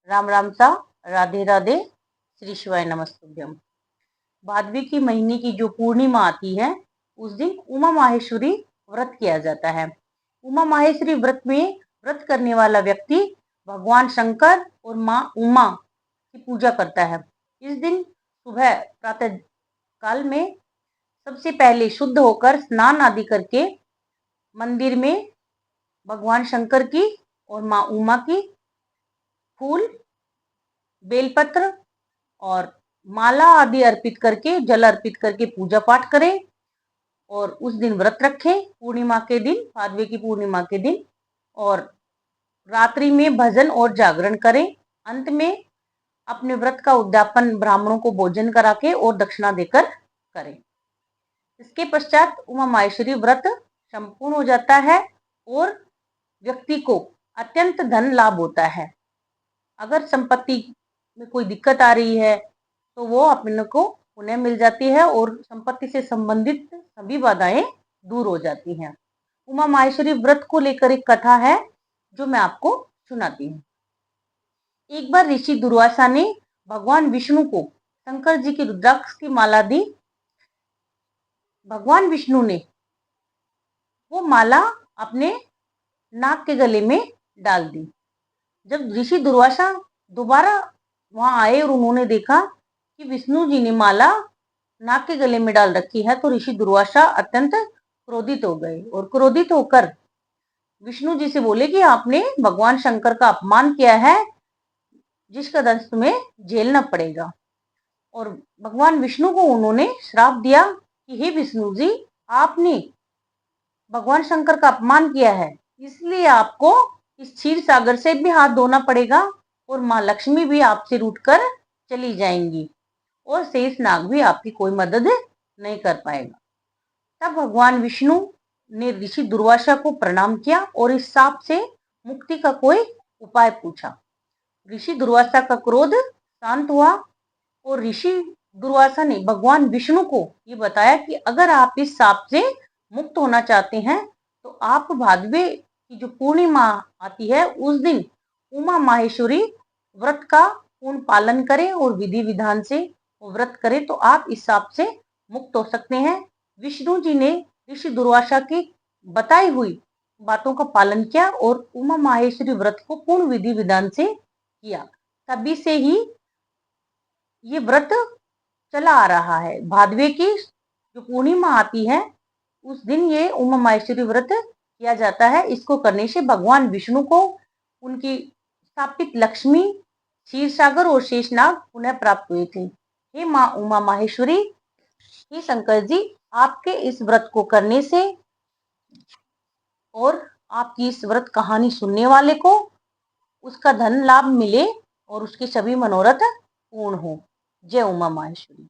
राम राम सा, राधे राधे, श्री शिवाय नमस्तुभ्यम। भादवी की महीने की जो पूर्णिमा आती है उस दिन उमा माहेश्वरी व्रत किया जाता है। उमा माहेश्वरी व्रत में व्रत करने वाला व्यक्ति भगवान शंकर और माँ उमा की पूजा करता है। इस दिन सुबह प्रातः काल में सबसे पहले शुद्ध होकर स्नान आदि करके मंदिर में भगवान शंकर की और माँ उमा की फूल, बेलपत्र और माला आदि अर्पित करके, जल अर्पित करके पूजा पाठ करें और उस दिन व्रत रखें। पूर्णिमा के दिन, भादवे की पूर्णिमा के दिन, और रात्रि में भजन और जागरण करें। अंत में अपने व्रत का उद्यापन ब्राह्मणों को भोजन करा के और दक्षिणा देकर करें। इसके पश्चात उमा माहेश्वरी व्रत संपूर्ण हो जाता है और व्यक्ति को अत्यंत धन लाभ होता है। अगर संपत्ति में कोई दिक्कत आ रही है तो वो अपने को उन्हें मिल जाती है और संपत्ति से संबंधित सभी बाधाएं दूर हो जाती हैं। उमा माहेश्वरी व्रत को लेकर एक कथा है जो मैं आपको सुनाती हूँ। एक बार ऋषि दुर्वासा ने भगवान विष्णु को शंकर जी की रुद्राक्ष की माला दी। भगवान विष्णु ने वो माला अपने नाक के गले में डाल दी। जब ऋषि दुर्वासा दोबारा वहां आए और उन्होंने देखा कि विष्णु जी ने माला नाक के गले में डाल रखी है तो ऋषि दुर्वासा अत्यंत क्रोधित हो गए और क्रोधित होकर विष्णु जी से बोले कि आपने भगवान शंकर का अपमान किया है, जिसका दंश तुम्हें झेलना पड़ेगा। और भगवान विष्णु को उन्होंने श्राप दिया कि हे विष्णु जी, आपने भगवान शंकर का अपमान किया है, इसलिए आपको इस क्षीर सागर से भी हाथ धोना पड़ेगा और माँ लक्ष्मी भी आपसे रूठकर चली जाएंगी और शेष नाग भी आपकी कोई मदद नहीं कर पाएगा। तब भगवान विष्णु ने ऋषि दुर्वासा को प्रणाम किया और इस शाप से मुक्ति का कोई उपाय पूछा। ऋषि दुर्वासा का क्रोध शांत हुआ और ऋषि दुर्वासा ने भगवान विष्णु को ये बताया कि अगर आप इस शाप से मुक्त होना चाहते हैं तो आप भादवे की जो पूर्णिमा आती है उस दिन उमा माहेश्वरी व्रत का पूर्ण पालन करें और विधि विधान से व्रत करें तो आप इस शाप से मुक्त हो सकते हैं। विष्णु जी ने ऋषि दुर्वासा की बताई हुई बातों का पालन किया और उमा माहेश्वरी व्रत को पूर्ण विधि विधान से किया। तभी से ही ये व्रत चला आ रहा है। भादवे की जो पूर्णिमा आती है उस दिन ये उमा माहेश्वरी व्रत किया जाता है। इसको करने से भगवान विष्णु को उनकी स्थापित लक्ष्मी, क्षीर सागर और शेषनाग पुनः प्राप्त हुए थे। हे माँ उमा माहेश्वरी, हे शंकर जी, आपके इस व्रत को करने से और आपकी इस व्रत कहानी सुनने वाले को उसका धन लाभ मिले और उसके सभी मनोरथ पूर्ण हो। जय उमा माहेश्वरी।